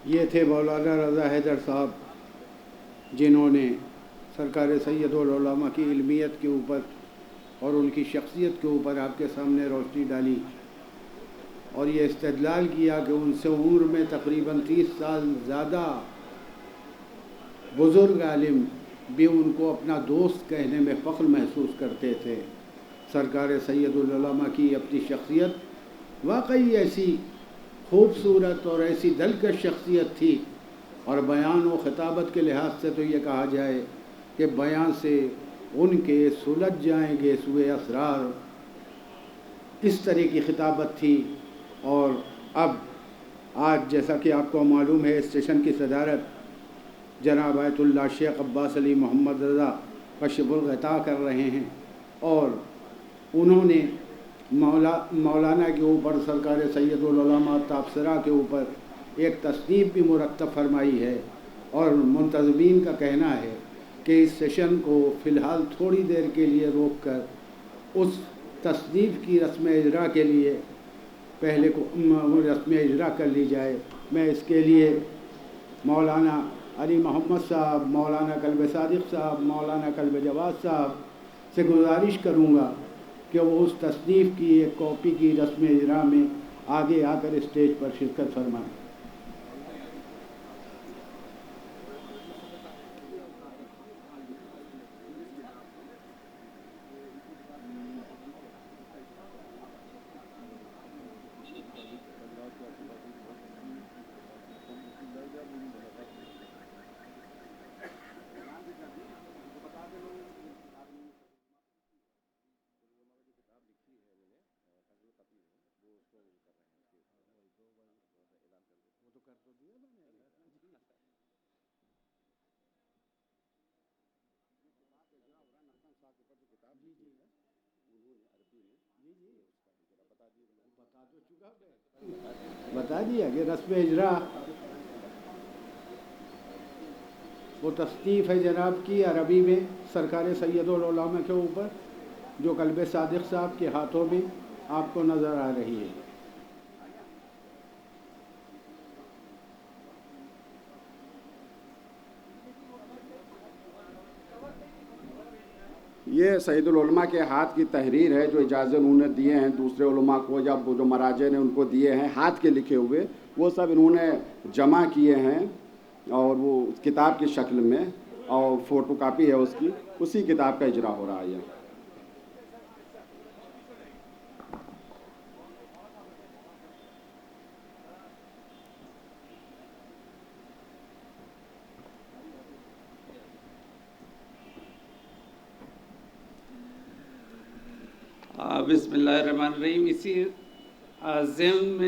یہ تھے مولانا رضا حیدر صاحب، جنہوں نے سرکار سید العلماء کی علمیت کے اوپر اور ان کی شخصیت کے اوپر آپ کے سامنے روشنی ڈالی اور یہ استدلال کیا کہ ان سے عمر میں تقریباً 30 سال زیادہ بزرگ عالم بھی ان کو اپنا دوست کہنے میں فخر محسوس کرتے تھے۔ سرکار سید العلماء کی اپنی شخصیت واقعی ایسی خوبصورت اور ایسی دلکش شخصیت تھی، اور بیان و خطابت کے لحاظ سے تو یہ کہا جائے کہ بیان سے ان کے سلجھ جائیں گے سوئے اسرار، اس طرح کی خطابت تھی۔ اور اب آج جیسا کہ آپ کو معلوم ہے، اس سیشن کی صدارت جناب آیت اللہ شیخ عباس علی محمد رضا کشف الغطا کر رہے ہیں، اور انہوں نے مولانا کے اوپر، سرکار سید العلماء تابصرہ کے اوپر ایک تصنیف بھی مرتب فرمائی ہے، اور منتظمین کا کہنا ہے کہ اس سیشن کو فی الحال تھوڑی دیر کے لیے روک کر اس تصنیف کی رسم اجرا کے لیے پہلے کو رسم اجرا کر لی جائے۔ میں اس کے لیے مولانا علی محمد صاحب، مولانا کلب صادق صاحب، مولانا کلب جواد صاحب سے گزارش کروں گا کہ وہ اس تصنیف کی ایک کاپی کی رسم اجرا میں آگے آ کر اسٹیج پر شرکت فرمائیں۔ بتا دیا کہ رسم اجرا وہ تصنیف ہے جناب کی عربی میں سرکار سید العلماء کے اوپر، جو کلب صادق صاحب کے ہاتھوں میں آپ کو نظر آ رہی ہے۔ یہ سید العلماء کے ہاتھ کی تحریر ہے، جو اجازت انہوں نے دیے ہیں دوسرے علماء کو، یا جو مراجع نے ان کو دیے ہیں ہاتھ کے لکھے ہوئے، وہ سب انہوں نے جمع کیے ہیں، اور وہ کتاب کی شکل میں، اور فوٹو کاپی ہے اس کی، اسی کتاب کا اجرا ہو رہا ہے۔ بسم اللہ الرحمن الرحیم۔ اسی ضمن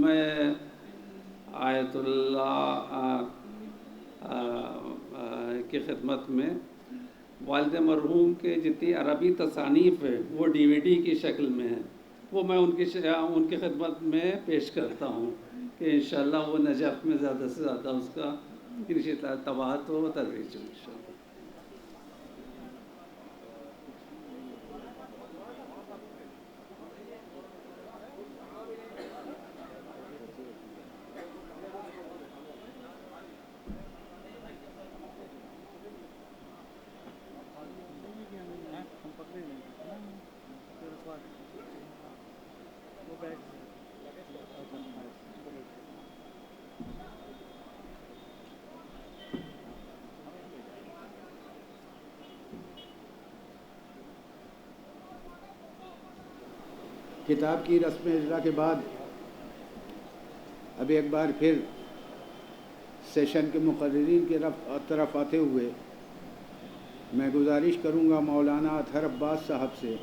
میں آیت اللہ کی خدمت میں والد مرحوم کے جتنی عربی تصانیف ہے وہ DVD کی شکل میں ہے، وہ میں ان کی خدمت میں پیش کرتا ہوں کہ انشاءاللہ وہ نجف میں زیادہ سے زیادہ اس کا طباعت و ترویج ہو انشاءاللہ۔ کتاب کی رسم اجرا کے بعد اب ایک بار پھر سیشن کے مقررین کی طرف آتے ہوئے میں گزارش کروں گا مولانا اطہر عباس صاحب سے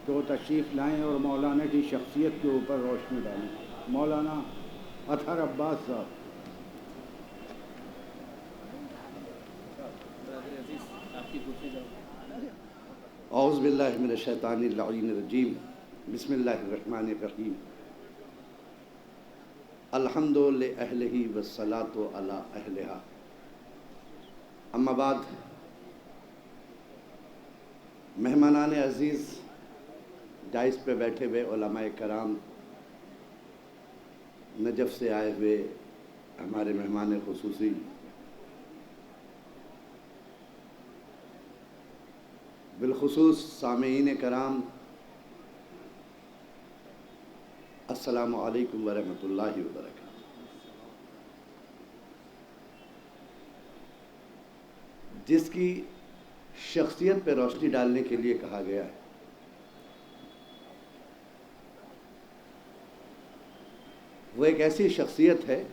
کہ وہ تشریف لائیں اور مولانا کی شخصیت کے اوپر روشنی ڈالیں۔ مولانا اطہر عباس صاحب۔ اعوذ باللہ من الشیطان اللعین الرجیم، بسم اللہ الرحمن الرحیم۔ الحمد لأہلہ والصلاة علی اہلہا۔ اما بعد، مہمانان عزیز، ڈائس پہ بیٹھے ہوئے علماء کرام، نجف سے آئے ہوئے ہمارے مہمان خصوصی بالخصوص سامعین کرام، السلام علیکم ورحمۃ اللہ وبرکاتہ۔ جس کی شخصیت پہ روشنی ڈالنے کے لیے کہا گیا ہے، وہ ایک ایسی شخصیت ہے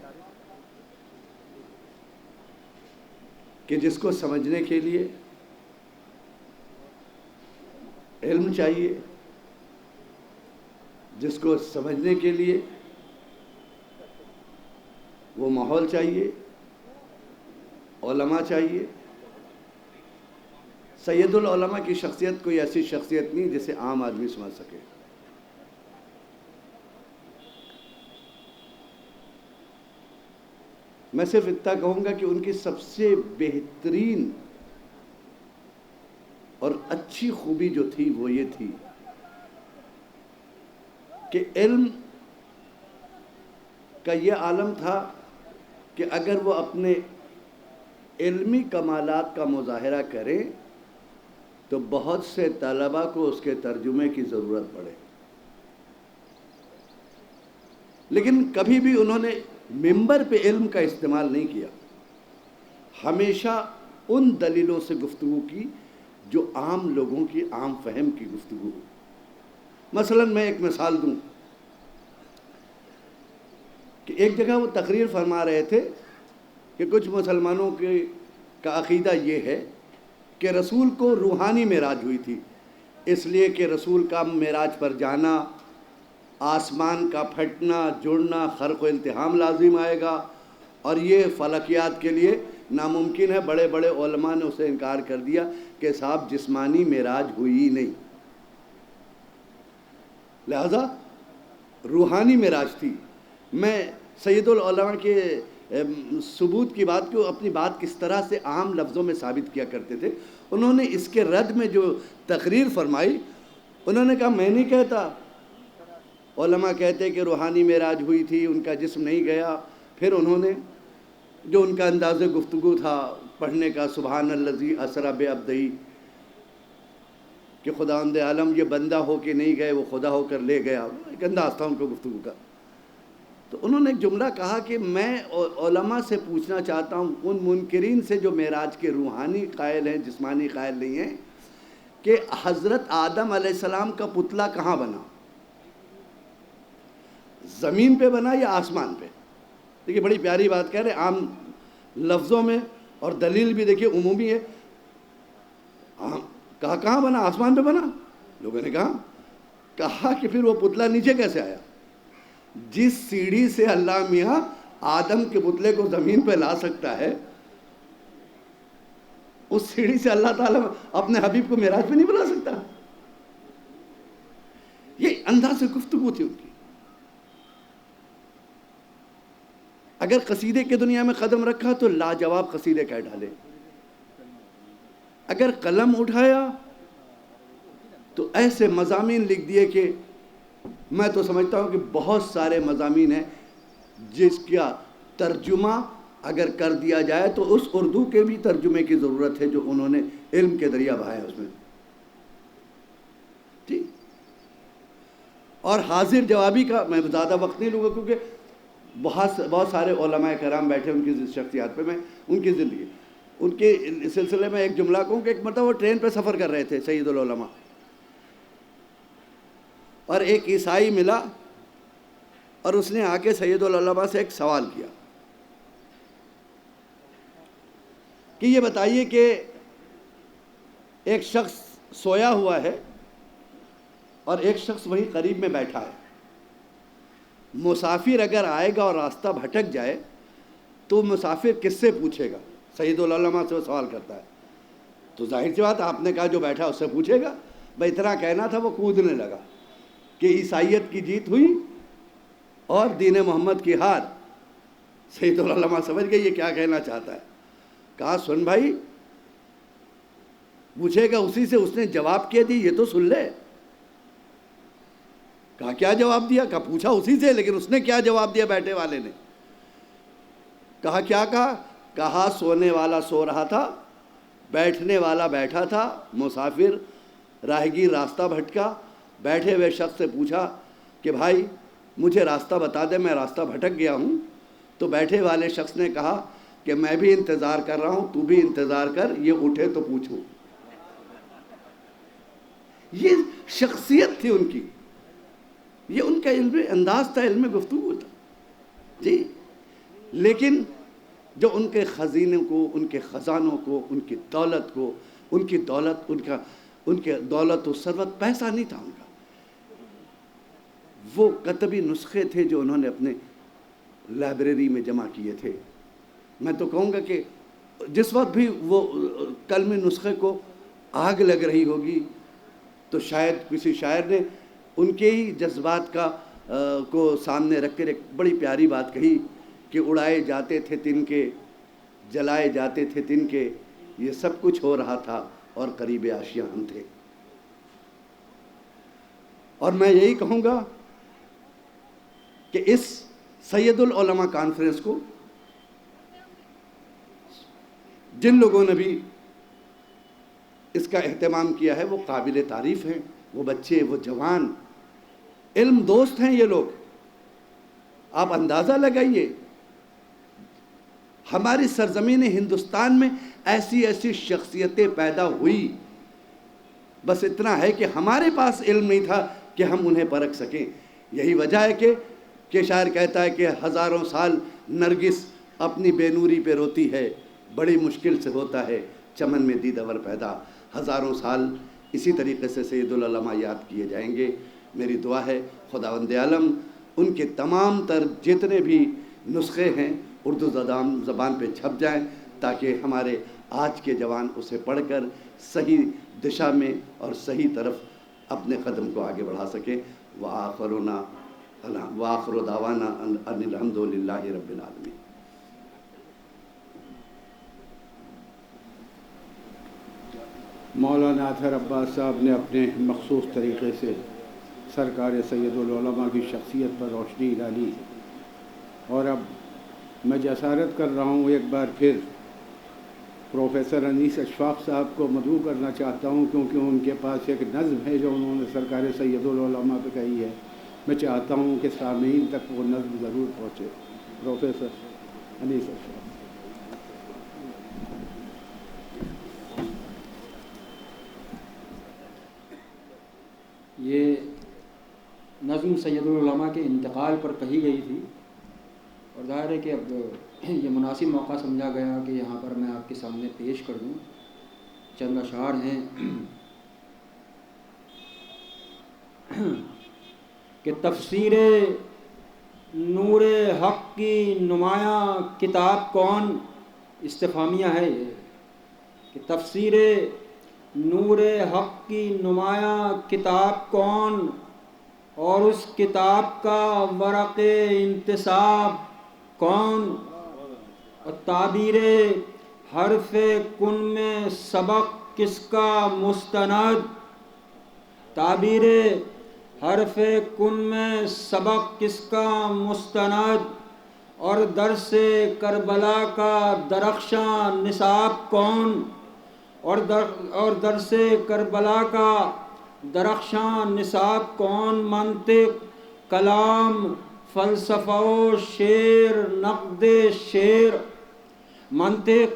کہ جس کو سمجھنے کے لیے علم چاہیے، جس کو سمجھنے کے لیے وہ ماحول چاہیے، علماء چاہیے۔ سید العلماء کی شخصیت کوئی ایسی شخصیت نہیں جسے عام آدمی سمجھ سکے۔ میں صرف اتنا کہوں گا کہ ان کی سب سے بہترین اور اچھی خوبی جو تھی وہ یہ تھی کہ علم کا یہ عالم تھا کہ اگر وہ اپنے علمی کمالات کا مظاہرہ کرے تو بہت سے طلباء کو اس کے ترجمے کی ضرورت پڑے، لیکن کبھی بھی انہوں نے ممبر پہ علم کا استعمال نہیں کیا۔ ہمیشہ ان دلیلوں سے گفتگو کی جو عام لوگوں کی عام فہم کی گفتگو ہو۔ مثلا میں ایک مثال دوں کہ ایک جگہ وہ تقریر فرما رہے تھے کہ کچھ مسلمانوں کا عقیدہ یہ ہے کہ رسول کو روحانی معراج ہوئی تھی، اس لیے کہ رسول کا معراج پر جانا، آسمان کا پھٹنا، جڑنا، خرق و التحام لازم آئے گا، اور یہ فلکیات کے لیے ناممکن ہے۔ بڑے بڑے علماء نے اسے انکار کر دیا کہ صاحب جسمانی معراج ہوئی ہی نہیں، لہذا روحانی معراج تھی۔ میں سید العلماء کے ثبوت کی بات کو اپنی بات کس طرح سے عام لفظوں میں ثابت کیا کرتے تھے، انہوں نے اس کے رد میں جو تقریر فرمائی، انہوں نے کہا میں نہیں کہتا، علماء کہتے کہ روحانی معراج ہوئی تھی، ان کا جسم نہیں گیا۔ پھر انہوں نے جو ان کا انداز گفتگو تھا پڑھنے کا، سبحان الذی اسری بعبدہ، کہ خداوند عالم یہ بندہ ہو کے نہیں گئے، وہ خدا ہو کر لے گیا، ایک انداز تھا ان کو گفتگو کا۔ تو انہوں نے ایک جملہ کہا کہ میں علماء سے پوچھنا چاہتا ہوں، ان منکرین سے جو معراج کے روحانی قائل ہیں، جسمانی قائل نہیں ہیں، کہ حضرت آدم علیہ السلام کا پتلا کہاں بنا؟ زمین پہ بنا یا آسمان پہ؟ دیکھیے بڑی پیاری بات کہہ رہے ہیں، عام لفظوں میں، اور دلیل بھی دیکھیے عمومی ہے۔ کہا کہاں بنا؟ آسمان پہ بنا؟ لوگوں نے کہا کہ پھر وہ پتلا نیچے کیسے آیا؟ جس سیڑھی سے اللہ میاں آدم کے پتلے کو زمین پہ لا سکتا ہے، اس سیڑھی سے اللہ تعالیٰ اپنے حبیب کو معراج پہ نہیں بلا سکتا؟ یہ انداز گفتگو تھی ان کی۔ اگر قصیدے کی دنیا میں قدم رکھا تو لاجواب قصیدے کہہ ڈالے، اگر قلم اٹھایا تو ایسے مضامین لکھ دیے کہ میں تو سمجھتا ہوں کہ بہت سارے مضامین ہیں جس کا ترجمہ اگر کر دیا جائے تو اس اردو کے بھی ترجمے کی ضرورت ہے جو انہوں نے علم کے ذریعہ بہایا اس میں، ٹھیک۔ اور حاضر جوابی کا میں زیادہ وقت نہیں لوں گا کیونکہ بہت سارے علماء کرام بیٹھے ان کی شخصیات پہ، میں ان کی زندگی، ان کے سلسلے میں ایک جملہ کہوں کہ ایک مرتبہ وہ ٹرین پہ سفر کر رہے تھے سید العلماء، اور ایک عیسائی ملا اور اس نے آ کے سید العلماء سے ایک سوال کیا کہ یہ بتائیے کہ ایک شخص سویا ہوا ہے اور ایک شخص وہیں قریب میں بیٹھا ہے، مسافر اگر آئے گا اور راستہ بھٹک جائے تو مسافر کس سے پوچھے گا؟ سید العلماء سے وہ سوال کرتا ہے، تو ظاہر سی بات آپ نے کہا جو بیٹھا اس سے پوچھے گا۔ بھائی اتنا کہنا تھا، وہ کودنے لگا کہ عیسائیت کی جیت ہوئی اور دین محمد کی ہار۔ سید العلماء سمجھ گئے یہ کیا کہنا چاہتا ہے، کہا سن بھائی، پوچھے گا اسی سے، اس نے جواب کیا دی یہ تو سن لے۔ کہا کیا جواب دیا؟ کہا پوچھا اسی سے، لیکن اس نے کیا جواب دیا بیٹھے والے نے؟ کہا کیا کہا؟ کہا سونے والا سو رہا تھا، بیٹھنے والا بیٹھا تھا، مسافر راہگیر راستہ بھٹکا، بیٹھے ہوئے شخص سے پوچھا کہ بھائی مجھے راستہ بتا دے، میں راستہ بھٹک گیا ہوں۔ تو بیٹھے والے شخص نے کہا کہ میں بھی انتظار کر رہا ہوں، تو بھی انتظار کر، یہ اٹھے تو پوچھوں۔ یہ شخصیت تھی ان کی، یہ ان کا علم انداز تھا، علم گفتگو تھا جی۔ لیکن جو ان کے خزینوں کو، ان کے خزانوں کو، ان کی دولت کو، ان کی دولت، ان کے دولت و ثروت پیسہ نہیں تھا ان کا، وہ کتبی نسخے تھے جو انہوں نے اپنے لائبریری میں جمع کیے تھے۔ میں تو کہوں گا کہ جس وقت بھی وہ کلمی نسخے کو آگ لگ رہی ہوگی تو شاید کسی شاعر نے ان کے ہی جذبات کو سامنے رکھ کر ایک بڑی پیاری بات کہی کہ اڑائے جاتے تھے تنکے، جلائے جاتے تھے تنکے، یہ سب کچھ ہو رہا تھا اور قریب آشیاں ہم تھے۔ اور میں یہی کہوں گا کہ اس سید العلماء کانفرنس کو جن لوگوں نے بھی اس کا اہتمام کیا ہے وہ قابل تعریف ہیں، وہ بچے، وہ جوان، علم دوست ہیں یہ لوگ۔ آپ اندازہ لگائیے ہماری سرزمین ہندوستان میں ایسی ایسی شخصیتیں پیدا ہوئی، بس اتنا ہے کہ ہمارے پاس علم نہیں تھا کہ ہم انہیں پرکھ سکیں۔ یہی وجہ ہے کہ شاعر کہتا ہے کہ ہزاروں سال نرگس اپنی بے نوری پہ روتی ہے، بڑی مشکل سے ہوتا ہے چمن میں دیدور پیدا۔ ہزاروں سال اسی طریقے سے سید العلماء یاد کیے جائیں گے۔ میری دعا ہے خداوند عالم ان کے تمام تر جتنے بھی نسخے ہیں اردو زبان پہ چھپ جائیں، تاکہ ہمارے آج کے جوان اسے پڑھ کر صحیح دشا میں اور صحیح طرف اپنے قدم کو آگے بڑھا سکیں۔ وآخر دعوانا ان الحمد للہ رب العالمین۔ مولانا اطہر عباس صاحب نے اپنے مخصوص طریقے سے سرکار سید العلماء کی شخصیت پر روشنی ڈالی، اور اب میں جسارت کر رہا ہوں ایک بار پھر پروفیسر انیس اشفاق صاحب کو مدعو کرنا چاہتا ہوں، کیونکہ ان کے پاس ایک نظم ہے جو انہوں نے سرکار سید العلماء پہ کہی ہے۔ میں چاہتا ہوں کہ سامعین تک وہ نظم ضرور پہنچے۔ پروفیسر انیس اشفاق۔ یہ نظم سید العلماء کے انتقال پر کہی گئی تھی، اور ظاہر ہے کہ اب یہ مناسب موقع سمجھا گیا کہ یہاں پر میں آپ کے سامنے پیش کر دوں۔ چند اشعار ہیں کہ تفسیر نور حق کی نمایاں کتاب کون، استفہامیہ ہے یہ، کہ تفسیر نور حق کی نمایاں کتاب کون، اور اس کتاب کا ورق انتصاب کون، اور تعبیر حرف کن میں سبق کس کا مستند، تعبیر حرف کن میں سبق کس کا مستند، اور درس کربلا کا درخشاں نصاب کون، اور درس کربلا کا درخشاں نصاب کون، منطق کلام فلسفہ و شعر نقد شعر، منطق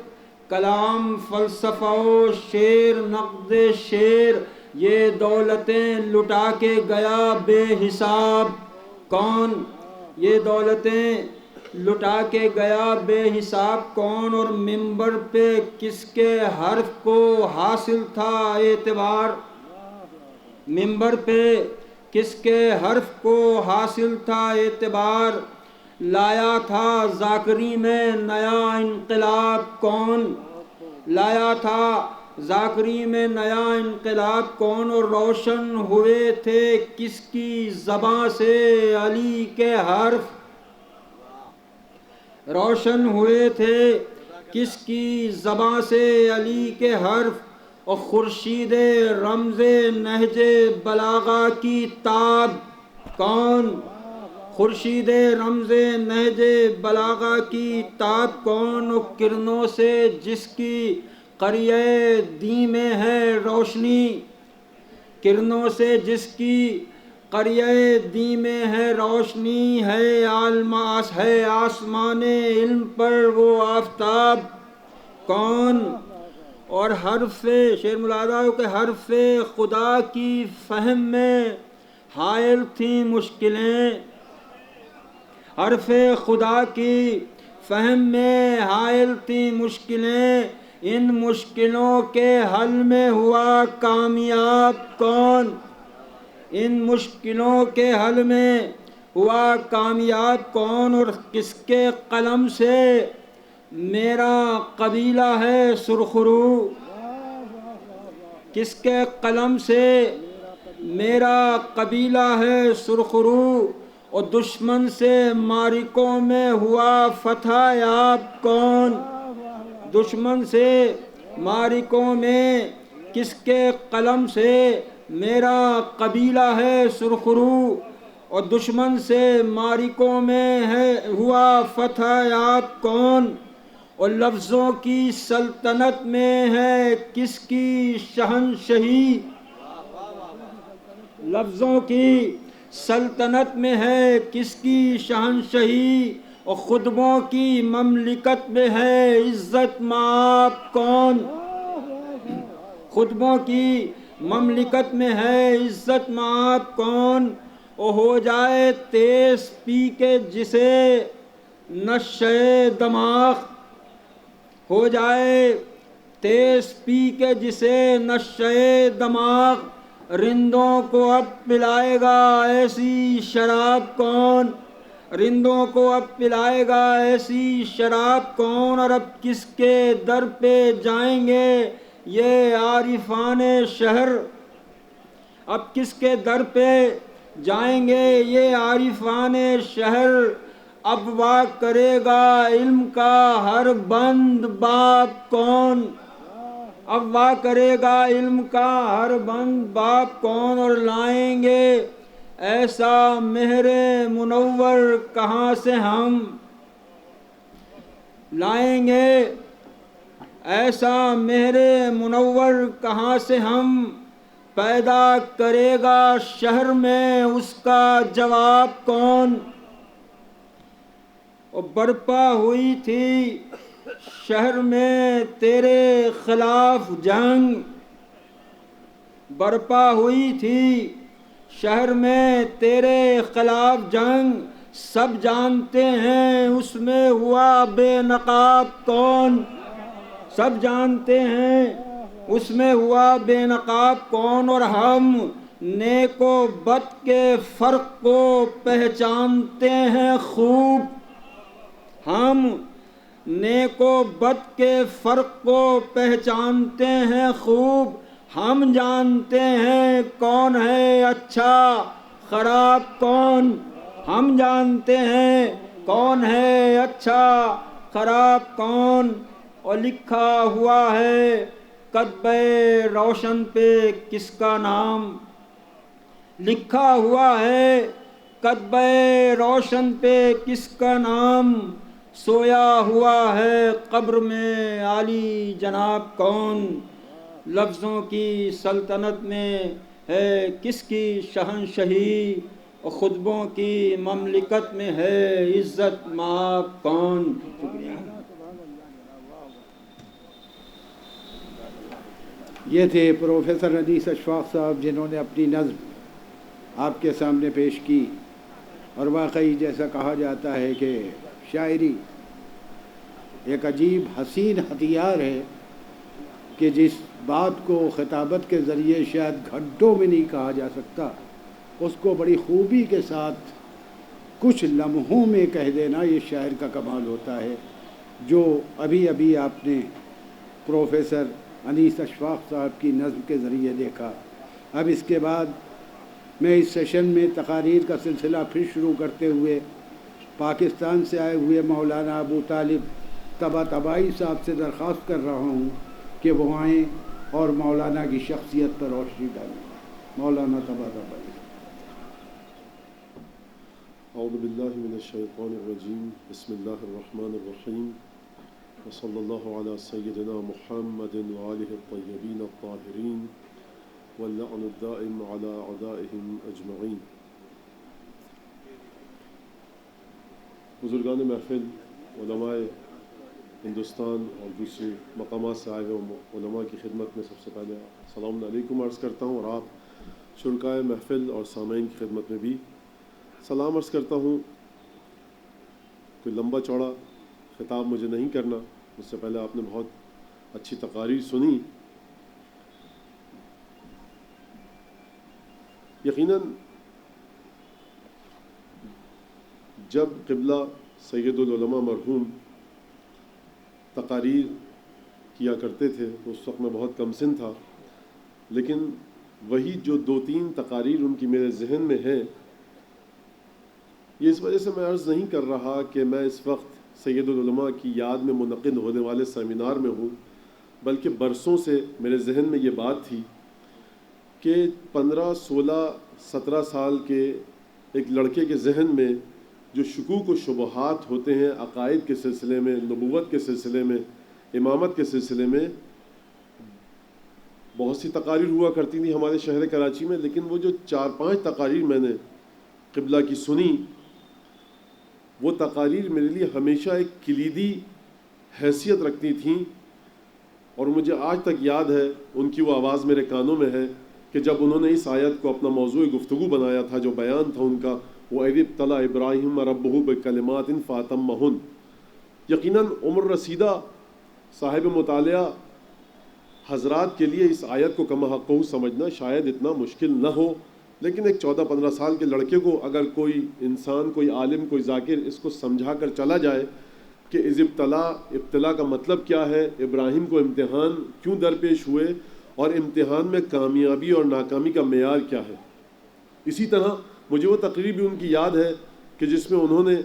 کلام فلسفہ و شعر نقد شعر، یہ دولتیں لٹا کے گیا بے حساب کون، یہ دولتیں لٹا کے گیا بے حساب کون، اور منبر پہ کس کے حرف کو حاصل تھا اعتبار، منبر پہ کس کے حرف کو حاصل تھا اعتبار، لایا تھا ذاکری میں نیا انقلاب کون، لایا تھا ذاکری میں نیا انقلاب کون، اور روشن ہوئے تھے کس کی زباں سے علی کے حرف، روشن ہوئے تھے کس کی زباں سے علی کے حرف، اور خورشید رمز نہج بلاغہ کی تاب کون، خورشید رمز نہج بلاغہ کی تاب کون، و کرنوں سے جس کی قریہ دی میں ہے روشنی، کرنوں سے جس کی قریہ دی میں ہے روشنی، ہے آسمان علم پر وہ آفتاب کون، اور حرف شعر ملاحظہ ہو کہ حرف خدا کی فہم میں حائل تھیں مشکلیں، حرف خدا کی فہم میں حائل تھیں مشکلیں، ان مشکلوں کے حل میں ہوا کامیاب کون، ان مشکلوں کے حل میں ہوا کامیاب کون، اور کس کے قلم سے میرا قبیلہ ہے سرخرو، کس کے قلم سے میرا قبیلہ ہے سرخرو، اور دشمن سے معرکوں میں ہوا فتح یاب کون، دشمن سے معرکوں میں کس کے قلم سے میرا قبیلہ ہے سرخرو، اور دشمن سے معرکوں میں ہوا فتح یاب کون، اور لفظوں کی سلطنت میں ہے کس کی شہنشہی، لفظوں کی سلطنت میں ہے کس کی شہنشہی، اور خطبوں کی مملکت میں ہے عزت مآب کون، خطبوں کی مملکت میں ہے عزت مآب کون، اور ہو جائے تیز پی کے جسے نشے دماغ، ہو جائے تیز پی کے جسے نشے دماغ، رندوں کو اب پلائے گا ایسی شراب کون، رندوں کو اب پلائے گا ایسی شراب کون، اور اب کس کے در پہ جائیں گے یہ عارفان شہر، اب کس کے در پہ جائیں گے یہ عارفان شہر، اب وا کرے گا علم کا ہر بند باب کون، اب وا کرے گا علم کا ہر بند باب کون، اور لائیں گے ایسا مہر منور کہاں سے ہم، لائیں گے ایسا مہر منور کہاں سے ہم، پیدا کرے گا شہر میں اس کا جواب کون، اور برپا ہوئی تھی شہر میں تیرے خلاف جنگ، برپا ہوئی تھی شہر میں تیرے خلاف جنگ، سب جانتے ہیں اس میں ہوا بے نقاب کون، سب جانتے ہیں اس میں ہوا بے نقاب کون، اور ہم نیک و بد کے فرق کو پہچانتے ہیں خوب، ہم نیک و بد کے فرق کو پہچانتے ہیں خوب، ہم جانتے ہیں کون ہے اچھا خراب کون، ہم جانتے ہیں کون ہے اچھا خراب کون، اور لکھا ہوا ہے کتبہ روشن پہ کس کا نام، لکھا ہوا ہے کتبہ روشن پہ کس کا نام، سویا ہوا ہے قبر میں عالی جناب کون، لفظوں کی سلطنت میں ہے کس کی شہنشہی، اور خطبوں کی مملکت میں ہے عزت مآب کون۔ شکریہ۔ یہ تھے پروفیسر انیس اشفاق صاحب، جنہوں نے اپنی نظم آپ کے سامنے پیش کی، اور واقعی جیسا کہا جاتا ہے کہ شاعری ایک عجیب حسین ہتھیار ہے کہ جس بات کو خطابت کے ذریعے شاید گھنٹوں میں نہیں کہا جا سکتا، اس کو بڑی خوبی کے ساتھ کچھ لمحوں میں کہہ دینا یہ شاعر کا کمال ہوتا ہے، جو ابھی ابھی آپ نے پروفیسر انیس اشفاق صاحب کی نظم کے ذریعے دیکھا۔ اب اس کے بعد میں اس سیشن میں تقاریر کا سلسلہ پھر شروع کرتے ہوئے پاکستان سے آئے ہوئے مولانا ابو طالب طباطبائی صاحب سے درخواست کر رہا ہوں کہ وہ آئیں اور مولانا کی شخصیت پر روشنی ڈالیں۔ مولانا طباطبائی۔ اعوذ باللہ من الشیطان الرجیم بسم اللہ الرحمن الرحیم وصلی اللہ علی سیدنا محمد وآلہ الطیبین الطاہرین واللعن الدائم علی اعدائہم اجمعین۔ بزرگان محفل، علماء ہندوستان اور دوسرے مقامات سے آئے ہوئے علماء کی خدمت میں سب سے پہلے السلام علیکم عرض کرتا ہوں، اور آپ شرکائے محفل اور سامعین کی خدمت میں بھی سلام عرض کرتا ہوں۔ کوئی لمبا چوڑا خطاب مجھے نہیں کرنا، اس سے پہلے آپ نے بہت اچھی تقاریر سنی۔ یقیناً جب قبلہ سید العلماء مرحوم تقاریر کیا کرتے تھے تو اس وقت میں بہت کم سن تھا، لیکن وہی جو 2-3 تقاریر ان کی میرے ذہن میں ہیں، یہ اس وجہ سے میں عرض نہیں کر رہا کہ میں اس وقت سید العلماء کی یاد میں منعقد ہونے والے سیمینار میں ہوں، بلکہ برسوں سے میرے ذہن میں یہ بات تھی کہ 15، 16، 17 سال کے ایک لڑکے کے ذہن میں جو شکوک و شبہات ہوتے ہیں عقائد کے سلسلے میں، نبوت کے سلسلے میں، امامت کے سلسلے میں، بہت سی تقاریر ہوا کرتی تھیں ہمارے شہر کراچی میں، لیکن وہ جو 4-5 تقاریر میں نے قبلہ کی سنی، وہ تقاریر میرے لیے ہمیشہ ایک کلیدی حیثیت رکھتی تھیں، اور مجھے آج تک یاد ہے، ان کی وہ آواز میرے کانوں میں ہے کہ جب انہوں نے اس آیت کو اپنا موضوع گفتگو بنایا تھا، جو بیان تھا ان کا، وَإِذِ ابْتَلَىٰ إِبْرَاهِيمَ رَبُّهُ بِكَلِمَاتٍ فَأَتَمَّهُنَّ۔ یقیناً عمر رسیدہ صاحب مطالعہ حضرات کے لیے اس آیت کو کما حقہ سمجھنا شاید اتنا مشکل نہ ہو، لیکن ایک 14-15 سال کے لڑکے کو اگر کوئی انسان، کوئی عالم، کوئی ذاکر اس کو سمجھا کر چلا جائے کہ اذ ابتلا کا مطلب کیا ہے، ابراہیم کو امتحان کیوں درپیش ہوئے، اور امتحان میں کامیابی اور ناکامی کا معیار کیا ہے۔ اسی طرح مجھے وہ تقریر بھی ان کی یاد ہے کہ جس میں انہوں نے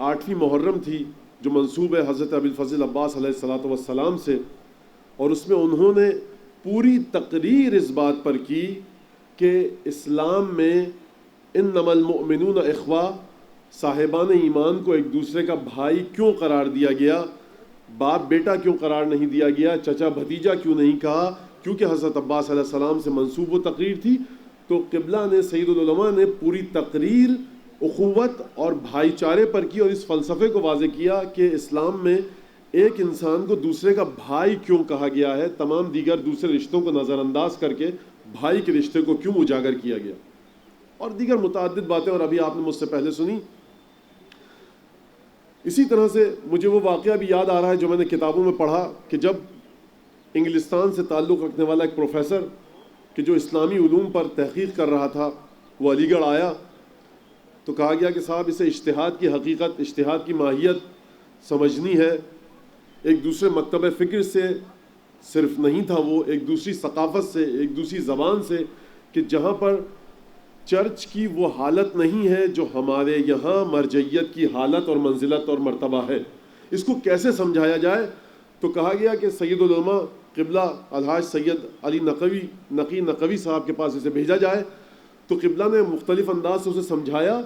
8ویں محرم تھی، جو منسوب ہے حضرت ابی الفضل عباس علیہ الصلاۃ والسلام سے، اور اس میں انہوں نے پوری تقریر اس بات پر کی کہ اسلام میں انما المؤمنون اخوہ، صاحبان ایمان کو ایک دوسرے کا بھائی کیوں قرار دیا گیا، باپ بیٹا کیوں قرار نہیں دیا گیا، چچا بھتیجا کیوں نہیں کہا، کیونکہ حضرت عباس علیہ السلام سے منسوب وہ تقریر تھی۔ تو قبلہ نے، سید العلماء نے پوری تقریر اخوت اور بھائی چارے پر کی، اور اس فلسفے کو واضح کیا کہ اسلام میں ایک انسان کو دوسرے کا بھائی کیوں کہا گیا ہے، تمام دیگر دوسرے رشتوں کو نظر انداز کر کے بھائی کے رشتے کو کیوں اجاگر کیا گیا، اور دیگر متعدد باتیں، اور ابھی آپ نے مجھ سے پہلے سنی۔ اسی طرح سے مجھے وہ واقعہ بھی یاد آ رہا ہے جو میں نے کتابوں میں پڑھا کہ جب انگلستان سے تعلق رکھنے والا ایک پروفیسر کہ جو اسلامی علوم پر تحقیق کر رہا تھا، وہ علی گڑھ آیا تو کہا گیا کہ صاحب اسے اجتہاد کی حقیقت، اجتہاد کی ماہیت سمجھنی ہے۔ ایک دوسرے مکتب فکر سے صرف نہیں تھا، وہ ایک دوسری ثقافت سے، ایک دوسری زبان سے، کہ جہاں پر چرچ کی وہ حالت نہیں ہے جو ہمارے یہاں مرجعیت کی حالت اور منزلت اور مرتبہ ہے، اس کو کیسے سمجھایا جائے۔ تو کہا گیا کہ سید العلماء قبلہ الحاج سید علی نقوی صاحب کے پاس اسے بھیجا جائے۔ تو قبلہ نے مختلف انداز سے اسے سمجھایا،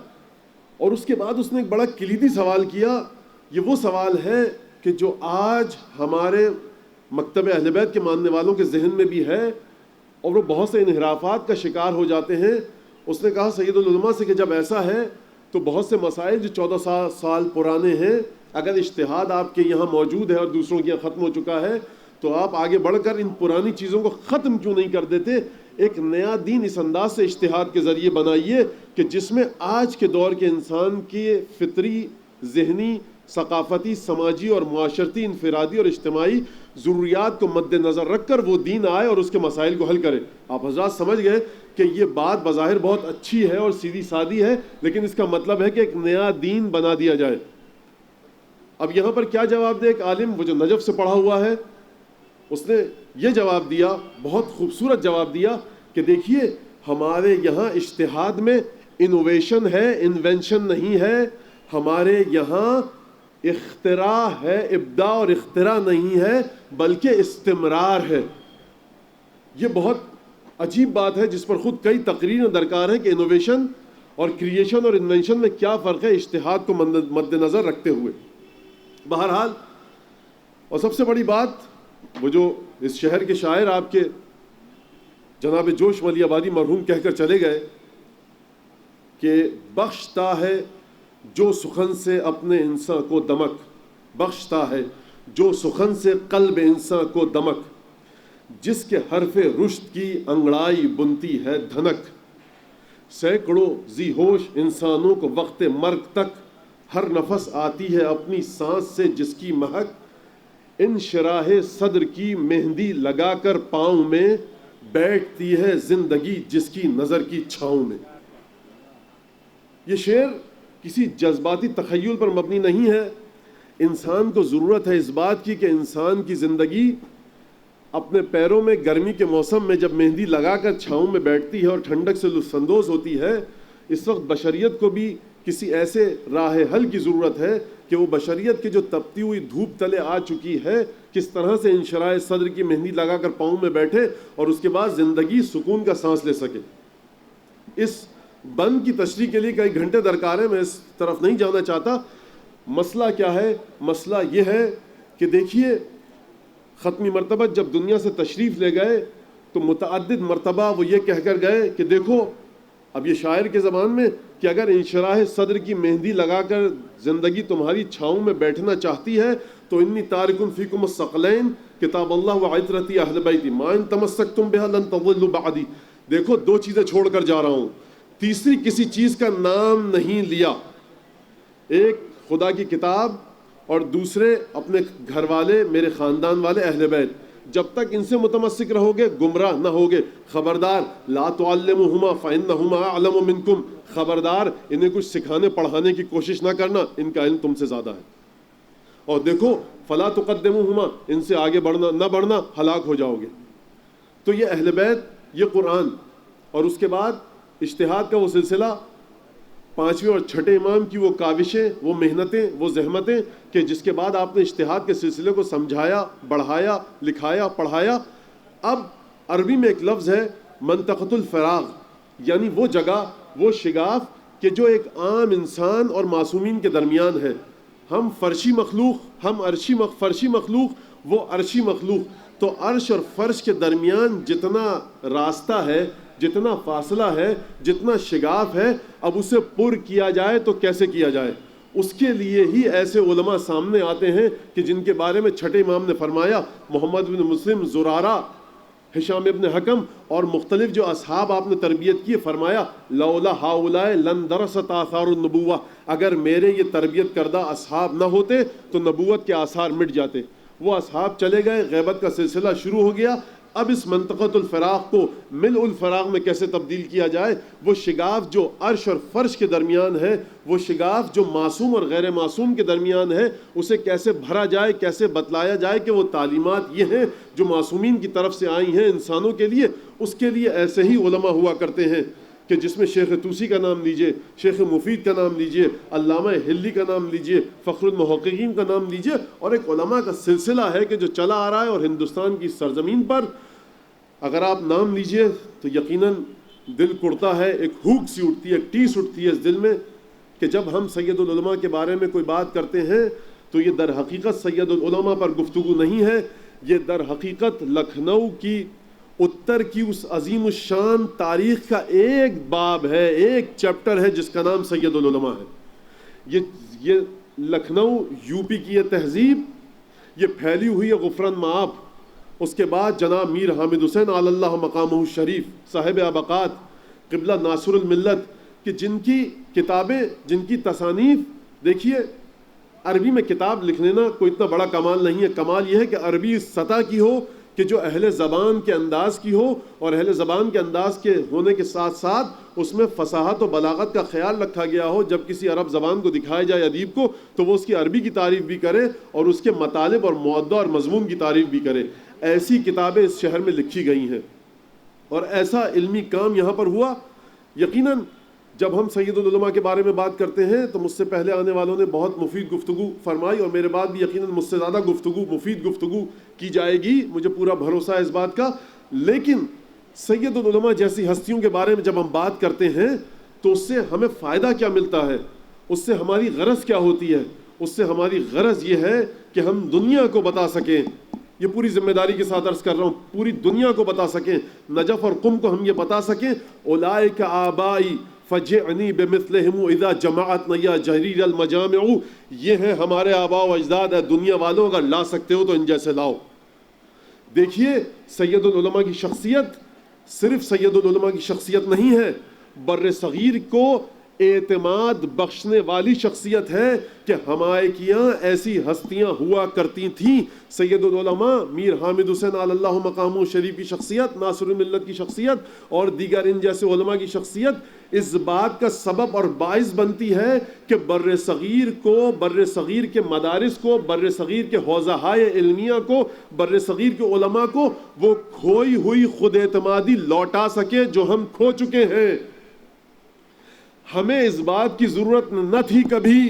اور اس کے بعد اس نے ایک بڑا کلیدی سوال کیا۔ یہ وہ سوال ہے کہ جو آج ہمارے مکتب اہل بیت کے ماننے والوں کے ذہن میں بھی ہے، اور وہ بہت سے انحرافات کا شکار ہو جاتے ہیں۔ اس نے کہا سید العلماء سے کہ جب ایسا ہے تو بہت سے مسائل جو 14 سال پرانے ہیں، اگر اجتہاد آپ کے یہاں موجود ہے اور دوسروں کے یہاں ختم ہو چکا ہے، تو آپ آگے بڑھ کر ان پرانی چیزوں کو ختم کیوں نہیں کر دیتے، ایک نیا دین اس انداز سے اجتہاد کے ذریعے بنائیے کہ جس میں آج کے دور کے انسان کے فطری، ذہنی، ثقافتی، سماجی اور معاشرتی، انفرادی اور اجتماعی ضروریات کو مد نظر رکھ کر وہ دین آئے اور اس کے مسائل کو حل کرے۔ آپ حضرات سمجھ گئے کہ یہ بات بظاہر بہت اچھی ہے اور سیدھی سادی ہے، لیکن اس کا مطلب ہے کہ ایک نیا دین بنا دیا جائے۔ اب یہاں پر کیا جواب دے ایک عالم، وہ جو نجف سے پڑھا ہوا ہے، اس نے یہ جواب دیا، بہت خوبصورت جواب دیا کہ دیکھیے ہمارے یہاں اجتہاد میں انوویشن ہے، انوینشن نہیں ہے، ہمارے یہاں اختراع ہے، ابداع اور اختراع نہیں ہے، بلکہ استمرار ہے۔ یہ بہت عجیب بات ہے جس پر خود کئی تقریریں درکار ہیں کہ انوویشن اور کریشن اور انوینشن میں کیا فرق ہے اجتہاد کو مد نظر رکھتے ہوئے. بہرحال، اور سب سے بڑی بات وہ جو اس شہر کے شاعر آپ کے جناب جوش ولی آبادی مرحوم کہہ کر چلے گئے کہ بخشتا ہے جو سخن سے اپنے انسان کو دمک، بخشتا ہے جو سخن سے قلب انسان کو دمک، جس کے حرف رشد کی انگڑائی بنتی ہے دھنک. سینکڑوں ذی ہوش انسانوں کو وقت مرگ تک ہر نفس آتی ہے اپنی سانس سے جس کی مہک، ان شراح صدر کی مہندی لگا کر پاؤں میں بیٹھتی ہے زندگی جس کی نظر کی چھاؤں میں. یہ شعر کسی جذباتی تخیل پر مبنی نہیں ہے. انسان کو ضرورت ہے اس بات کی کہ انسان کی زندگی اپنے پیروں میں گرمی کے موسم میں جب مہندی لگا کر چھاؤں میں بیٹھتی ہے اور ٹھنڈک سے لطف اندوز ہوتی ہے، اس وقت بشریت کو بھی کسی ایسے راہ حل کی ضرورت ہے کہ وہ بشریت کی جو تپتی ہوئی دھوپ تلے آ چکی ہے کس طرح سے انشراح صدر کی مہندی لگا کر پاؤں میں بیٹھے اور اس کے بعد زندگی سکون کا سانس لے سکے. اس بند کی تشریح کے لیے کئی گھنٹے درکار ہیں، میں اس طرف نہیں جانا چاہتا. مسئلہ کیا ہے؟ مسئلہ یہ ہے کہ دیکھیے، ختمی مرتبہ جب دنیا سے تشریف لے گئے تو متعدد مرتبہ وہ یہ کہہ کر گئے کہ دیکھو، اب یہ شاعر کے زبان میں، کہ اگر انشراح صدر کی مہندی لگا کر زندگی تمہاری چھاؤں میں بیٹھنا چاہتی ہے تو انی تارکن فیکم الثقلین کتاب اللہ وعطرتی اہل بیتی ما ان تمسکتم بها لن تضلوا بعدی. دیکھو، دو چیزیں چھوڑ کر جا رہا ہوں، تیسری کسی چیز کا نام نہیں لیا. ایک خدا کی کتاب اور دوسرے اپنے گھر والے، میرے خاندان والے اہل بیت. جب تک ان سے متمسک رہو گے گمراہ نہ ہوگے. خبردار، لا تعلموہما فإنہما اعلم منکم. خبردار، انہیں کچھ سکھانے پڑھانے کی کوشش نہ کرنا، ان کا علم تم سے زیادہ ہے. اور دیکھو، فلا تقدموہما، ان سے آگے بڑھنا نہ بڑھنا، ہلاک ہو جاؤ گے. تو یہ اہل بیت، یہ قرآن، اور اس کے بعد اجتہاد کا وہ سلسلہ، پانچویں اور چھٹے امام کی وہ کاوشیں، وہ محنتیں، وہ زحمتیں کہ جس کے بعد آپ نے اجتہاد کے سلسلے کو سمجھایا، بڑھایا، لکھایا، پڑھایا. اب عربی میں ایک لفظ ہے منطقۃ الفراغ، یعنی وہ جگہ، وہ شگاف کہ جو ایک عام انسان اور معصومین کے درمیان ہے. ہم فرشی مخلوق، ہم فرشی مخلوق، وہ عرشی مخلوق. تو عرش اور فرش کے درمیان جتنا راستہ ہے، جتنا فاصلہ ہے، جتنا شگاف ہے، اب اسے پر کیا جائے تو کیسے کیا جائے؟ اس کے لیے ہی ایسے علماء سامنے آتے ہیں کہ جن کے بارے میں چھٹے امام نے فرمایا، محمد بن مسلم، زرارہ، ہشام ابن حکم اور مختلف جو اصحاب آپ نے تربیت کی، فرمایا لولا ہؤلاء لن درست آثار النبوہ. اگر میرے یہ تربیت کردہ اصحاب نہ ہوتے تو نبوت کے آثار مٹ جاتے. وہ اصحاب چلے گئے، غیبت کا سلسلہ شروع ہو گیا. اب اس منطقۃ الفراغ کو ملء الفراغ میں کیسے تبدیل کیا جائے؟ وہ شگاف جو عرش اور فرش کے درمیان ہے، وہ شگاف جو معصوم اور غیر معصوم کے درمیان ہے، اسے کیسے بھرا جائے، کیسے بتلایا جائے کہ وہ تعلیمات یہ ہیں جو معصومین کی طرف سے آئی ہیں انسانوں کے لیے. اس کے لیے ایسے ہی علماء ہوا کرتے ہیں کہ جس میں شیخ طوسی کا نام لیجئے، شیخ مفید کا نام لیجئے، علامہ ہلی کا نام لیجئے، فخر المحققین کا نام لیجئے، اور ایک علماء کا سلسلہ ہے کہ جو چلا آ رہا ہے. اور ہندوستان کی سرزمین پر اگر آپ نام لیجئے تو یقیناً دل کڑتا ہے، ایک ہوک سی اٹھتی ہے، ایک ٹیس اٹھتی ہے اس دل میں کہ جب ہم سید العلماء کے بارے میں کوئی بات کرتے ہیں تو یہ در حقیقت سید العلماء پر گفتگو نہیں ہے، یہ در حقیقت لکھنؤ کی اتر کی اس عظیم الشان تاریخ کا ایک باب ہے، ایک چیپٹر ہے جس کا نام سید العلماء ہے. یہ لکھنؤ یو پی کی یہ تہذیب، یہ پھیلی ہوئی ہے غفران معاف. اس کے بعد جناب میر حامد حسین علی اللہ مقامہ الشریف، صاحب ابقات، قبلہ ناصر الملت، کہ جن کی کتابیں، جن کی تصانیف، دیکھیے عربی میں کتاب لکھ لینا کوئی اتنا بڑا کمال نہیں ہے. کمال یہ ہے کہ عربی اس سطح کی ہو کہ جو اہل زبان کے انداز کی ہو، اور اہل زبان کے انداز کے ہونے کے ساتھ ساتھ اس میں فصاحت و بلاغت کا خیال رکھا گیا ہو. جب کسی عرب زبان کو دکھایا جائے ادیب کو تو وہ اس کی عربی کی تعریف بھی کرے اور اس کے مطالب اور معدہ اور مضمون کی تعریف بھی کرے. ایسی کتابیں اس شہر میں لکھی گئی ہیں اور ایسا علمی کام یہاں پر ہوا. یقیناً جب ہم سید العلماء کے بارے میں بات کرتے ہیں تو مجھ سے پہلے آنے والوں نے بہت مفید گفتگو فرمائی اور میرے بعد بھی یقیناً مجھ سے زیادہ مفید گفتگو کی جائے گی، مجھے پورا بھروسہ ہے اس بات کا. لیکن سید العلماء جیسی ہستیوں کے بارے میں جب ہم بات کرتے ہیں تو اس سے ہمیں فائدہ کیا ملتا ہے، اس سے ہماری غرض کیا ہوتی ہے؟ اس سے ہماری غرض یہ ہے کہ ہم دنیا کو بتا سکیں، یہ پوری ذمہ داری کے ساتھ عرض کر رہا ہوں، پوری دنیا کو بتا سکیں، نجف اور قم کو ہم یہ بتا سکیں اولئک آبائی فجعنی بمثلہم اذا جمعتنا یا جریر المجامع، یہ ہیں ہمارے آباء و اجداد، ہے دنیا والوں، اگر لا سکتے ہو تو ان جیسے لاؤ۔ دیکھیے سید العلماء کی شخصیت صرف سید العلماء کی شخصیت نہیں ہے، بر صغیر کو اعتماد بخشنے والی شخصیت ہے کہ ہمائکیاں ایسی ہستیاں ہوا کرتی تھیں۔ سید العلماء میر حامد حسین علی اللہ مقامہ شریف کی شخصیت، ناصر الملت کی شخصیت اور دیگر ان جیسے علماء کی شخصیت اس بات کا سبب اور باعث بنتی ہے کہ بر صغیر کو، بر صغیر کے مدارس کو، بر صغیر کے حوزہائے علمیہ کو، بر صغیر کے علماء کو وہ کھوئی ہوئی خود اعتمادی لوٹا سکے جو ہم کھو چکے ہیں۔ ہمیں اس بات کی ضرورت نہ تھی کبھی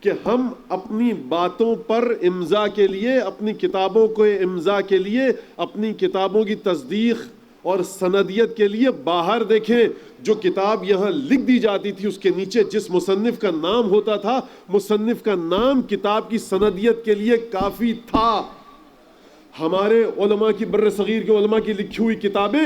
کہ ہم اپنی باتوں پر امضا کے لیے، اپنی کتابوں کو امضا کے لیے، اپنی کتابوں کی تصدیق اور سندیت کے لیے باہر دیکھیں۔ جو کتاب یہاں لکھ دی جاتی تھی اس کے نیچے جس مصنف کا نام ہوتا تھا، مصنف کا نام کتاب کی سندیت کے لیے کافی تھا۔ ہمارے علماء کی، بر صغیر کے علماء کی لکھی ہوئی کتابیں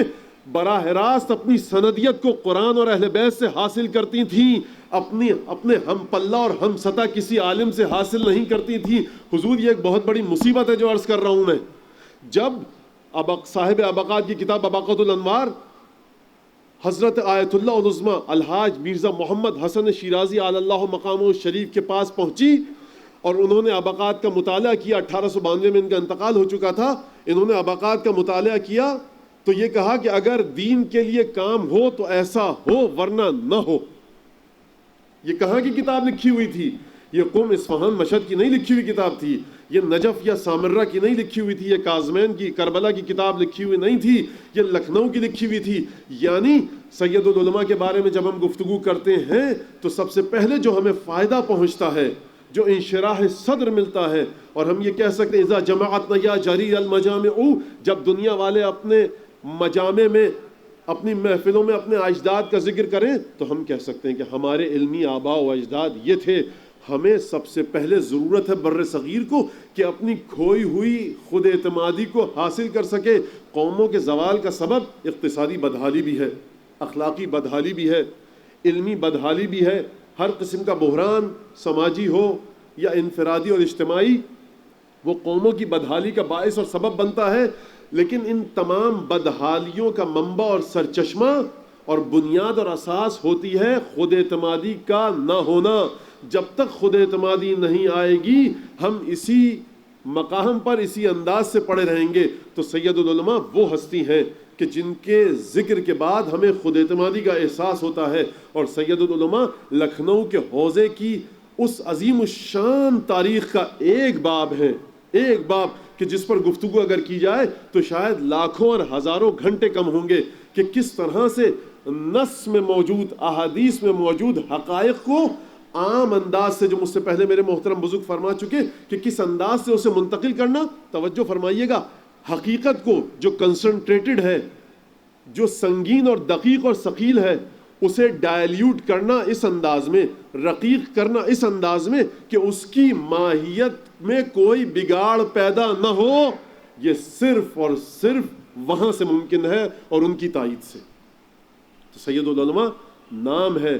براہ راست اپنی سندیت کو قرآن اور اہل بیت سے حاصل کرتی تھیں، اپنے ہم پلہ اور ہم سطح کسی عالم سے حاصل نہیں کرتی تھیں۔ حضور یہ ایک بہت بڑی مصیبت ہے جو عرض کر رہا ہوں میں۔ جب صاحب ابقات کی کتاب اباقۃ الانوار حضرت آیت اللہ العظمیٰ الحاج مرزا محمد حسن شیرازی علی اللہ مقامہ شریف کے پاس پہنچی اور انہوں نے ابقات کا مطالعہ کیا، 1892 میں ان کا انتقال ہو چکا تھا، انہوں نے ابقات کا مطالعہ کیا تو یہ کہا کہ اگر دین کے لیے کام ہو تو ایسا ہو ورنہ نہ ہو۔ یہ کہاں کی کتاب لکھی ہوئی تھی؟ یہ قم، اصفہان، مشہد کی نہیں لکھی ہوئی کتاب تھی، یہ نجف یا سامرہ کی نہیں لکھی ہوئی تھی، یہ کاظمین کی، کربلا کی کتاب لکھی ہوئی نہیں تھی، یہ لکھنؤ کی لکھی ہوئی تھی۔ یعنی سید العلماء کے بارے میں جب ہم گفتگو کرتے ہیں تو سب سے پہلے جو ہمیں فائدہ پہنچتا ہے، جو انشراح صدر ملتا ہے، اور ہم یہ کہہ سکتے ہیں اذا جمعتنا یا جریر المجامع، جب دنیا والے اپنے مجامع میں، اپنی محفلوں میں اپنے اجداد کا ذکر کریں تو ہم کہہ سکتے ہیں کہ ہمارے علمی آباء و اجداد یہ تھے۔ ہمیں سب سے پہلے ضرورت ہے بر صغیر کو کہ اپنی کھوئی ہوئی خود اعتمادی کو حاصل کر سکے۔ قوموں کے زوال کا سبب اقتصادی بدحالی بھی ہے، اخلاقی بدحالی بھی ہے، علمی بدحالی بھی ہے۔ ہر قسم کا بحران سماجی ہو یا انفرادی اور اجتماعی، وہ قوموں کی بدحالی کا باعث اور سبب بنتا ہے۔ لیکن ان تمام بدحالیوں کا منبع اور سرچشمہ اور بنیاد اور اساس ہوتی ہے خود اعتمادی کا نہ ہونا۔ جب تک خود اعتمادی نہیں آئے گی ہم اسی مقام پر اسی انداز سے پڑے رہیں گے۔ تو سید العلماء وہ ہستی ہیں کہ جن کے ذکر کے بعد ہمیں خود اعتمادی کا احساس ہوتا ہے، اور سید العلماء لکھنؤ کے حوزے کی اس عظیم الشان تاریخ کا ایک باب ہے، ایک باب کہ جس پر گفتگو اگر کی جائے تو شاید لاکھوں اور ہزاروں گھنٹے کم ہوں گے، کہ کس طرح سے نص میں موجود، احادیث میں موجود حقائق کو عام انداز سے، جو مجھ سے پہلے میرے محترم بزرگ فرما چکے، کہ کس انداز سے اسے منتقل کرنا۔ توجہ فرمائیے گا، حقیقت کو جو کنسنٹریٹڈ ہے، جو سنگین اور دقیق اور ثقیل ہے، اسے ڈائلیوٹ کرنا اس انداز میں، رقیق کرنا اس انداز میں کہ اس کی ماہیت میں کوئی بگاڑ پیدا نہ ہو، یہ صرف اور صرف وہاں سے ممکن ہے اور ان کی تائید سے۔ تو سید العلماء نام ہے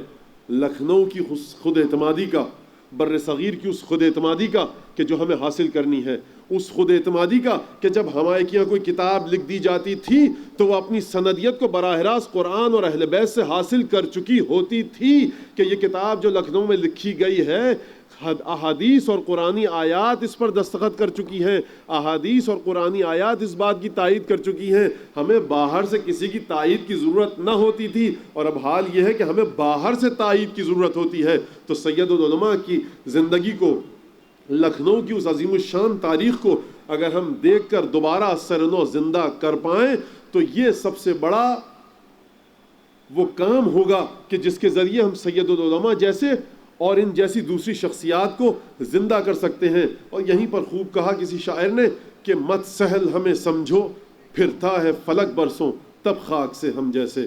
لکھنؤ کی خود اعتمادی کا، بر صغیر کی اس خود اعتمادی کا کہ جو ہمیں حاصل کرنی ہے، اس خود اعتمادی کا کہ جب ہمارے کیا کوئی کتاب لکھ دی جاتی تھی تو وہ اپنی سندیت کو براہ راست قرآن اور اہل بیت سے حاصل کر چکی ہوتی تھی، کہ یہ کتاب جو لکھنؤ میں لکھی گئی ہے احادیث اور قرآنی آیات اس پر دستخط کر چکی ہیں، احادیث اور قرآنی آیات اس بات کی تائید کر چکی ہیں۔ ہمیں باہر سے کسی کی تائید کی ضرورت نہ ہوتی تھی، اور اب حال یہ ہے کہ ہمیں باہر سے تائید کی ضرورت ہوتی ہے۔ تو سید العلماء کی زندگی کو، لکھنؤ کی اس عظیم الشان تاریخ کو اگر ہم دیکھ کر دوبارہ سرنو زندہ کر پائیں تو یہ سب سے بڑا وہ کام ہوگا کہ جس کے ذریعے ہم سید العلماء جیسے اور ان جیسی دوسری شخصیات کو زندہ کر سکتے ہیں۔ اور یہیں پر خوب کہا کسی شاعر نے کہ مت سہل ہمیں سمجھو، پھرتا ہے فلک برسوں، تب خاک سے ہم جیسے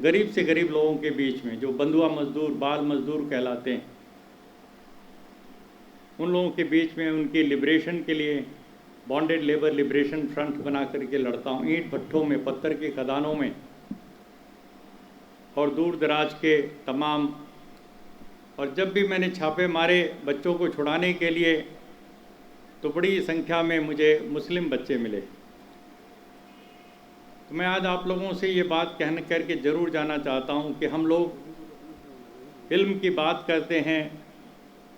غریب سے غریب لوگوں کے بیچ میں، جو بندوا مزدور، بال مزدور کہلاتے ہیں، ان لوگوں کے بیچ میں ان کی لبریشن کے لیے بانڈیڈ لیبر لبریشن فرنٹ بنا کر کے لڑتا ہوں، اینٹ بھٹھوں میں، پتھر کی کھدانوں میں، اور دور دراز کے تمام. اور جب بھی میں نے چھاپے مارے بچوں کو چھڑانے کے لیے تو بڑی سنکھیا میں مجھے مسلم بچے ملے. تو میں آج آپ لوگوں سے یہ بات کر کے ضرور جانا چاہتا ہوں کہ ہم لوگ علم کی بات کرتے ہیں،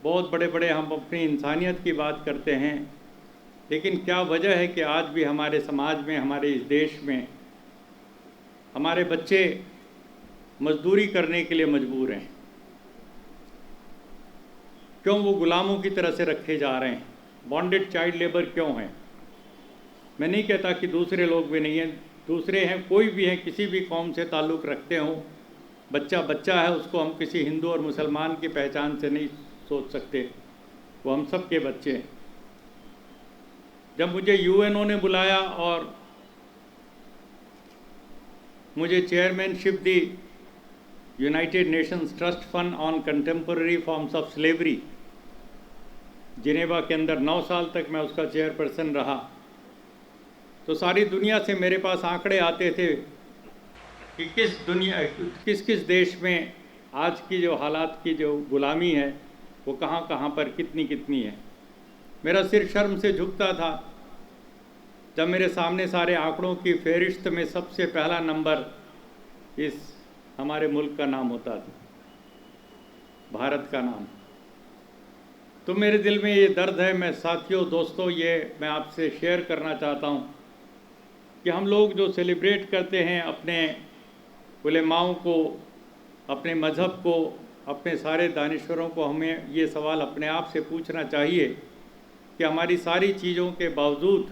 بہت بڑے بڑے ہم اپنی انسانیت کی بات کرتے ہیں، لیکن کیا وجہ ہے کہ آج بھی ہمارے سماج میں، ہمارے اس دیش میں ہمارے بچے مزدوری کرنے کے لیے مجبور ہیں؟ کیوں وہ غلاموں کی طرح سے رکھے جا رہے ہیں؟ بانڈیڈ چائلڈ لیبر کیوں ہیں؟ میں نہیں کہتا کہ دوسرے لوگ بھی نہیں ہیں، دوسرے ہیں، کوئی بھی ہیں، کسی بھی قوم سے تعلق رکھتے ہوں، بچہ بچہ ہے، اس کو ہم کسی ہندو اور مسلمان کی پہچان سے نہیں سوچ سکتے، وہ ہم سب کے بچے ہیں. جب مجھے UN نے بلایا اور مجھے چیئرمین شپ دی United Nations Trust Fund on Contemporary Forms of Slavery, Geneva کے اندر 9 سال تک میں اس کا چیئر پرسن رہا، تو ساری دنیا سے میرے پاس آنکڑے آتے تھے کہ کس دیش میں آج کی جو حالات کی جو غلامی ہے وہ کہاں کہاں پر کتنی ہے. میرا سر شرم سے جھکتا تھا جب میرے سامنے سارے آنکڑوں کی فہرست میں سب سے پہلا نمبر اس ہمارے ملک کا نام ہوتا تھا، بھارت کا نام. تو میرے دل میں یہ درد ہے. میں ساتھیوں، دوستوں، یہ میں آپ سے شیئر کرنا چاہتا ہوں کہ ہم لوگ جو سیلیبریٹ کرتے ہیں اپنے علماؤں کو، اپنے مذہب کو، اپنے سارے دانشوروں کو، ہمیں یہ سوال اپنے آپ سے پوچھنا چاہیے کہ ہماری ساری چیزوں کے باوجود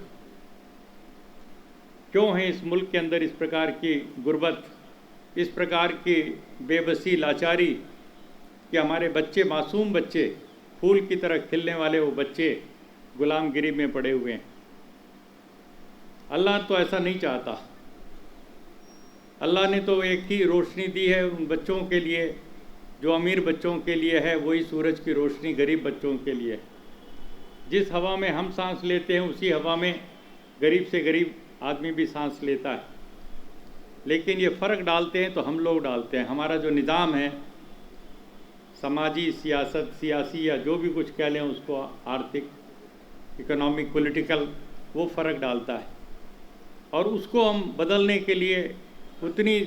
کیوں ہیں اس ملک کے اندر اس پرکار کی غربت، اس پرکار کی بے بسی، لاچاری، کہ ہمارے بچے، معصوم بچے، پھول کی طرح کھلنے والے وہ بچے غلام گری میں پڑے ہوئے ہیں. اللہ تو ایسا نہیں چاہتا. اللہ نے تو ایک ہی روشنی دی ہے ان بچوں کے لیے جو امیر بچوں کے لیے ہے، وہی سورج کی روشنی غریب بچوں کے لیے. جس ہوا میں ہم سانس لیتے ہیں اسی ہوا میں غریب سے غریب آدمی بھی سانس لیتا ہے. لیکن یہ فرق ڈالتے ہیں تو ہم لوگ ڈالتے ہیں. ہمارا جو نظام ہے، سماجی، سیاسی یا جو بھی کچھ کہہ لیں اس کو، آرتھک، اکنامک، پولیٹیکل، وہ فرق ڈالتا ہے، اور اس کو ہم بدلنے کے لیے اتنی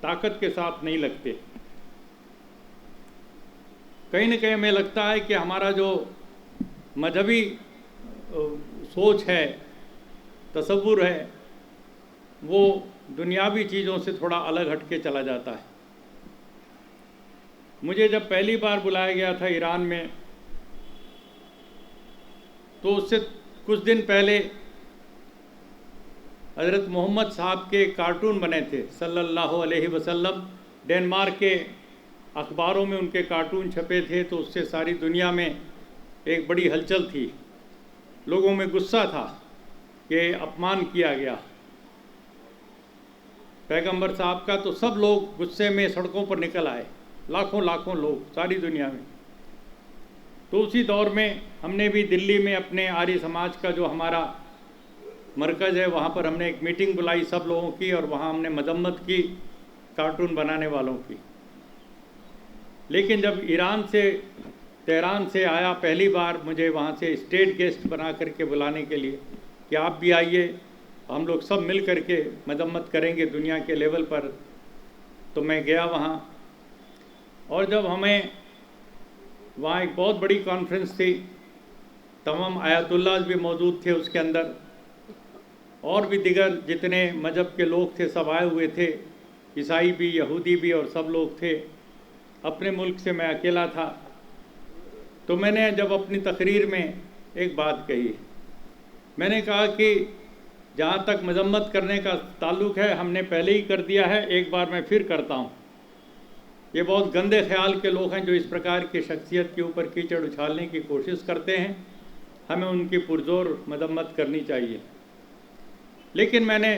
طاقت کے ساتھ نہیں لگتے. کہیں نہ کہیں ہمیں لگتا ہے کہ ہمارا جو مذہبی سوچ ہے، تصور ہے، وہ دنیاوی چیزوں سے تھوڑا الگ ہٹ کے چلا جاتا ہے. مجھے جب پہلی بار بلایا گیا تھا ایران میں، تو اس سے کچھ دن پہلے حضرت محمد صاحب کے کارٹون بنے تھے صلی اللہ علیہ وسلم. ڈنمارک کے اخباروں میں ان کے کارٹون چھپے تھے، تو اس سے ساری دنیا میں ایک بڑی ہلچل تھی. لوگوں میں غصہ تھا کہ اپمان کیا گیا پیغمبر صاحب کا. تو سب لوگ غصے میں سڑکوں پر نکل آئے، لاکھوں لوگ ساری دنیا میں. تو اسی دور میں ہم نے بھی دلی میں اپنے آریہ سماج کا جو ہمارا مرکز ہے، وہاں پر ہم نے ایک میٹنگ بلائی سب لوگوں کی، اور وہاں ہم نے مذمت کی کارٹون بنانے والوں کی. لیکن جب ایران سے، تہران سے آیا پہلی بار مجھے وہاں سے اسٹیٹ گیسٹ بنا کر کے بلانے کے لیے کہ آپ بھی آئیے، ہم لوگ سب مل کر کے مذمت کریں گے دنیا کے لیول پر. تو میں گیا وہاں، اور جب ہمیں وہاں ایک بہت بڑی کانفرنس تھی، تمام آیت اللہ بھی موجود تھے اس کے اندر، اور بھی دیگر جتنے مذہب کے لوگ تھے سب آئے ہوئے تھے، عیسائی بھی، یہودی بھی، اور سب لوگ تھے. اپنے ملک سے میں اکیلا تھا. تو میں نے جب اپنی تقریر میں ایک بات کہی، میں نے کہا کہ جہاں تک مذمت کرنے کا تعلق ہے ہم نے پہلے ہی کر دیا ہے، ایک بار میں پھر کرتا ہوں. یہ بہت گندے خیال کے لوگ ہیں جو اس پرکار کی شخصیت کے اوپر کیچڑ اچھالنے کی کوشش کرتے ہیں. ہمیں ان کی پرزور مذمت کرنی چاہیے. لیکن میں نے